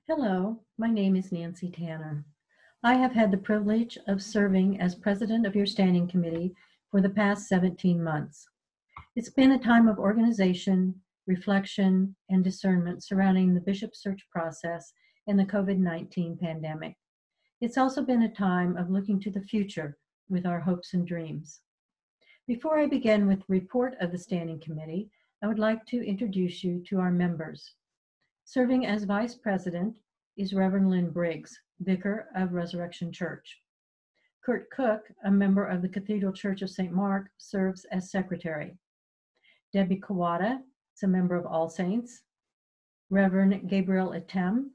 Hello, my name is Nancy Tanner. I have had the privilege of serving as president of your standing committee for the past 17 months. It's been a time of organization, reflection, and discernment surrounding the bishop search process and the COVID-19 pandemic. It's also been a time of looking to the future with our hopes and dreams. Before I begin with the report of the standing committee, I would like to introduce you to our members. Serving as Vice President is Reverend Lynn Briggs, Vicar of Resurrection Church. Kurt Cook, a member of the Cathedral Church of St. Mark, serves as Secretary. Debbie Kawada is a member of All Saints. Reverend Gabriel Etem,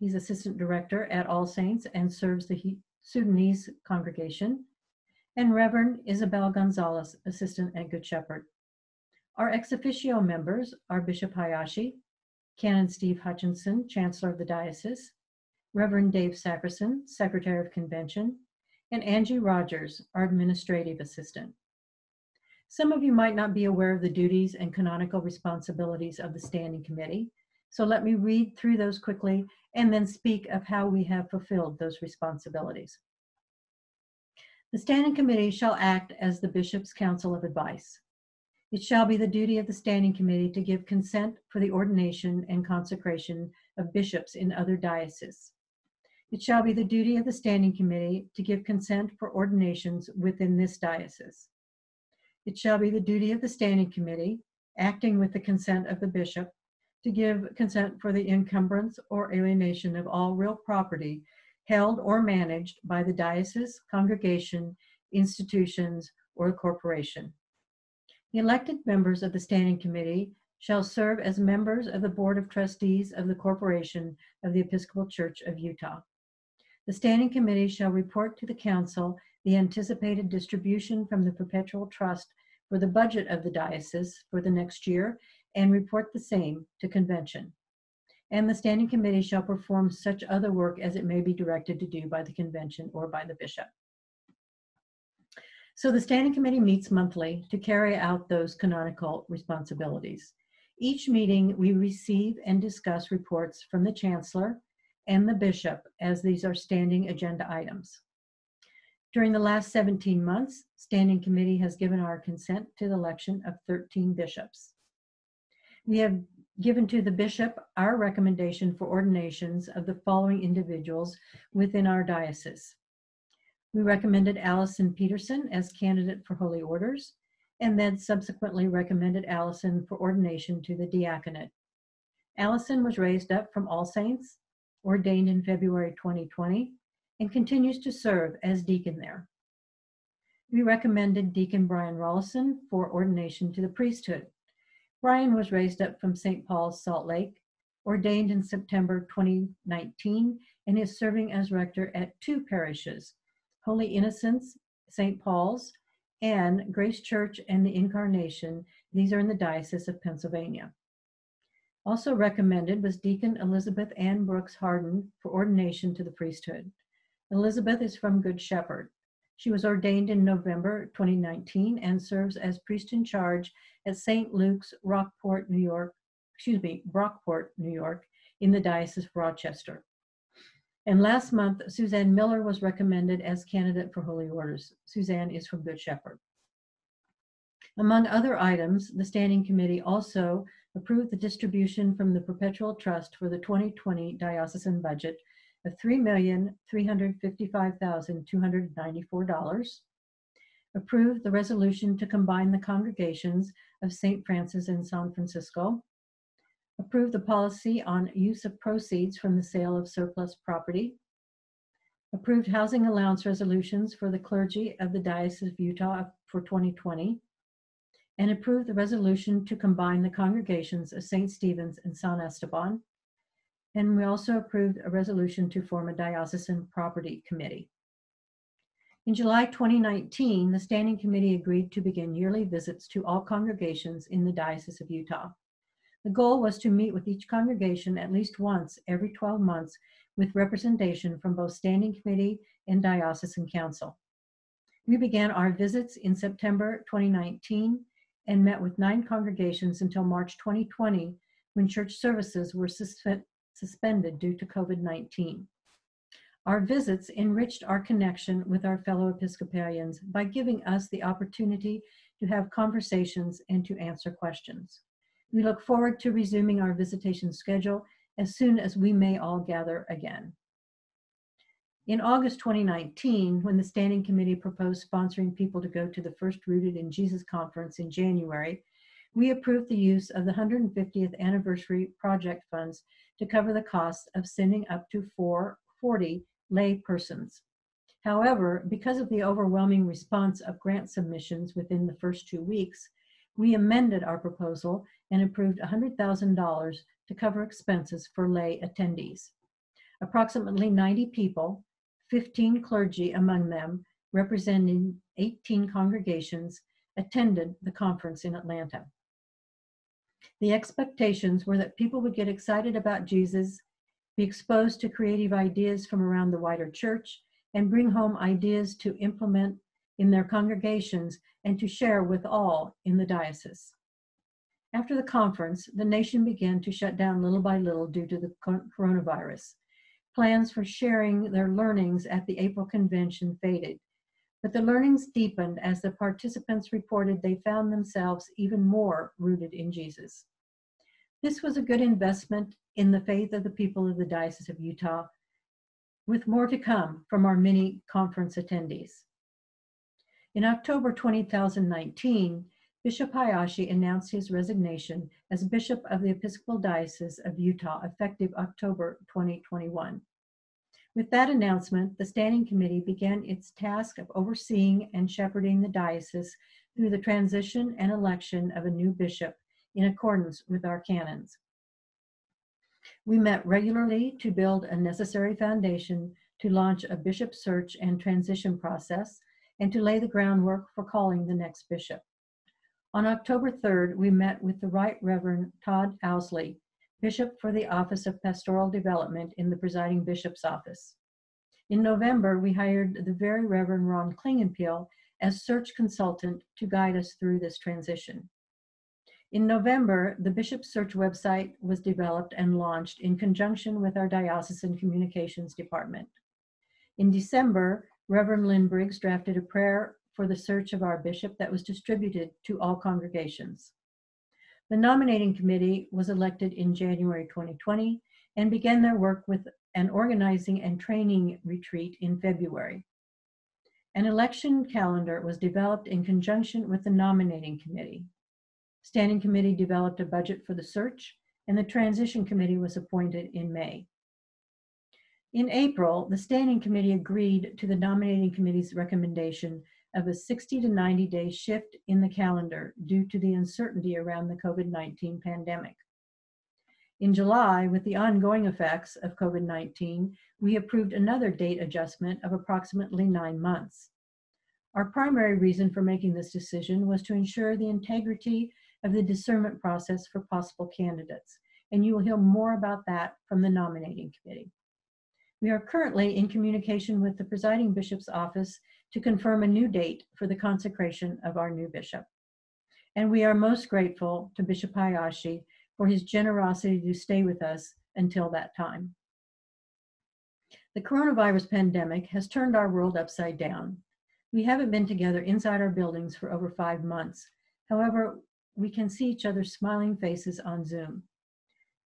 he's Assistant Director at All Saints and serves the Sudanese congregation. And Reverend Isabel Gonzalez, Assistant at Good Shepherd. Our ex officio members are Bishop Hayashi, Canon Steve Hutchinson, Chancellor of the Diocese, Reverend Dave Sackerson, Secretary of Convention, and Angie Rogers, our Administrative Assistant. Some of you might not be aware of the duties and canonical responsibilities of the Standing Committee, so let me read through those quickly and then speak of how we have fulfilled those responsibilities. The Standing Committee shall act as the Bishop's Council of Advice. It shall be the duty of the Standing Committee to give consent for the ordination and consecration of bishops in other dioceses. It shall be the duty of the Standing Committee to give consent for ordinations within this diocese. It shall be the duty of the Standing Committee, acting with the consent of the bishop, to give consent for the encumbrance or alienation of all real property held or managed by the diocese, congregation, institutions, or corporation. The elected members of the Standing Committee shall serve as members of the Board of Trustees of the Corporation of the Episcopal Church of Utah. The Standing Committee shall report to the Council the anticipated distribution from the Perpetual Trust for the budget of the diocese for the next year and report the same to Convention. And the Standing Committee shall perform such other work as it may be directed to do by the Convention or by the Bishop. So the Standing Committee meets monthly to carry out those canonical responsibilities. Each meeting, we receive and discuss reports from the Chancellor and the Bishop, as these are standing agenda items. During the last 17 months, Standing Committee has given our consent to the election of 13 bishops. We have given to the Bishop our recommendation for ordinations of the following individuals within our diocese. We recommended Allison Peterson as candidate for Holy Orders, and then subsequently recommended Allison for ordination to the diaconate. Allison was raised up from All Saints, ordained in February 2020, and continues to serve as deacon there. We recommended Deacon Brian Rollison for ordination to the priesthood. Brian was raised up from St. Paul's, Salt Lake, ordained in September 2019, and is serving as rector at 2 parishes, Holy Innocents, St. Paul's, and Grace Church and the Incarnation. These are in the Diocese of Pennsylvania. Also recommended was Deacon Elizabeth Ann Brooks Harden for ordination to the priesthood. Elizabeth is from Good Shepherd. She was ordained in November 2019 and serves as priest in charge at St. Luke's, Brockport, New York, in the Diocese of Rochester. And last month, Suzanne Miller was recommended as candidate for Holy Orders. Suzanne is from Good Shepherd. Among other items, the Standing Committee also approved the distribution from the Perpetual Trust for the 2020 diocesan budget of $3,355,294, approved the resolution to combine the congregations of St. Francis and San Francisco, approved the policy on use of proceeds from the sale of surplus property, approved housing allowance resolutions for the clergy of the Diocese of Utah for 2020, and approved the resolution to combine the congregations of St. Stephen's and San Esteban. And we also approved a resolution to form a diocesan property committee. In July 2019, the Standing Committee agreed to begin yearly visits to all congregations in the Diocese of Utah. The goal was to meet with each congregation at least once every 12 months with representation from both Standing Committee and Diocesan Council. We began our visits in September 2019 and met with 9 congregations until March 2020, when church services were suspended due to COVID-19. Our visits enriched our connection with our fellow Episcopalians by giving us the opportunity to have conversations and to answer questions. We look forward to resuming our visitation schedule as soon as we may all gather again. In August 2019, when the Standing Committee proposed sponsoring people to go to the first Rooted in Jesus conference in January, we approved the use of the 150th anniversary project funds to cover the costs of sending up to 440 lay persons. However, because of the overwhelming response of grant submissions within the first 2 weeks, we amended our proposal and approved $100,000 to cover expenses for lay attendees. Approximately 90 people, 15 clergy among them, representing 18 congregations, attended the conference in Atlanta. The expectations were that people would get excited about Jesus, be exposed to creative ideas from around the wider church, and bring home ideas to implement in their congregations and to share with all in the diocese. After the conference, the nation began to shut down little by little due to the coronavirus. Plans for sharing their learnings at the April convention faded, but the learnings deepened as the participants reported they found themselves even more rooted in Jesus. This was a good investment in the faith of the people of the Diocese of Utah, with more to come from our many conference attendees. In October 2019, Bishop Hayashi announced his resignation as Bishop of the Episcopal Diocese of Utah, effective October 2021. With that announcement, the Standing Committee began its task of overseeing and shepherding the diocese through the transition and election of a new bishop in accordance with our canons. We met regularly to build a necessary foundation to launch a bishop search and transition process and to lay the groundwork for calling the next bishop. On October 3rd, we met with the Right Reverend Todd Owsley, Bishop for the Office of Pastoral Development in the presiding bishop's office. In November, we hired the Very Reverend Ron Klingenpeel as search consultant to guide us through this transition. In November, the Bishop's Search website was developed and launched in conjunction with our Diocesan Communications Department. In December, Reverend Lynn Briggs drafted a prayer for the search of our bishop that was distributed to all congregations. The nominating committee was elected in January 2020 and began their work with an organizing and training retreat in February. An election calendar was developed in conjunction with the nominating committee. Standing Committee developed a budget for the search, and the Transition Committee was appointed in May. In April, the Standing Committee agreed to the Nominating Committee's recommendation of a 60 to 90-day shift in the calendar due to the uncertainty around the COVID-19 pandemic. In July, with the ongoing effects of COVID-19, we approved another date adjustment of approximately 9 months. Our primary reason for making this decision was to ensure the integrity of the discernment process for possible candidates, and you will hear more about that from the nominating committee. We are currently in communication with the presiding bishop's office to confirm a new date for the consecration of our new bishop. And we are most grateful to Bishop Hayashi for his generosity to stay with us until that time. The coronavirus pandemic has turned our world upside down. We haven't been together inside our buildings for over 5 months. However, we can see each other's smiling faces on Zoom.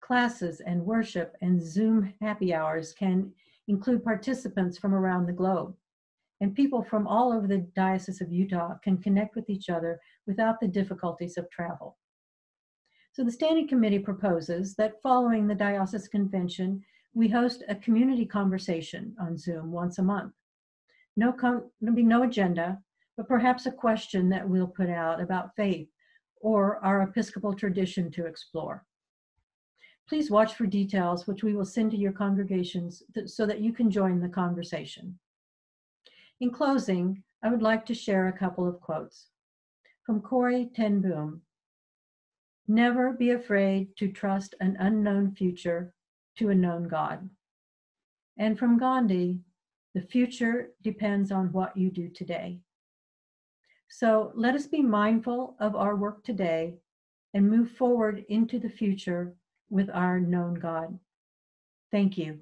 Classes and worship and Zoom happy hours can include participants from around the globe. And people from all over the Diocese of Utah can connect with each other without the difficulties of travel. So the Standing Committee proposes that following the Diocese Convention, we host a community conversation on Zoom once a month. There'll be no agenda, but perhaps a question that we'll put out about faith or our Episcopal tradition to explore. Please watch for details, which we will send to your congregations so that you can join the conversation. In closing, I would like to share a couple of quotes. From Corrie ten Boom: "Never be afraid to trust an unknown future to a known God." And from Gandhi: "The future depends on what you do today." So let us be mindful of our work today and move forward into the future with our known God. Thank you.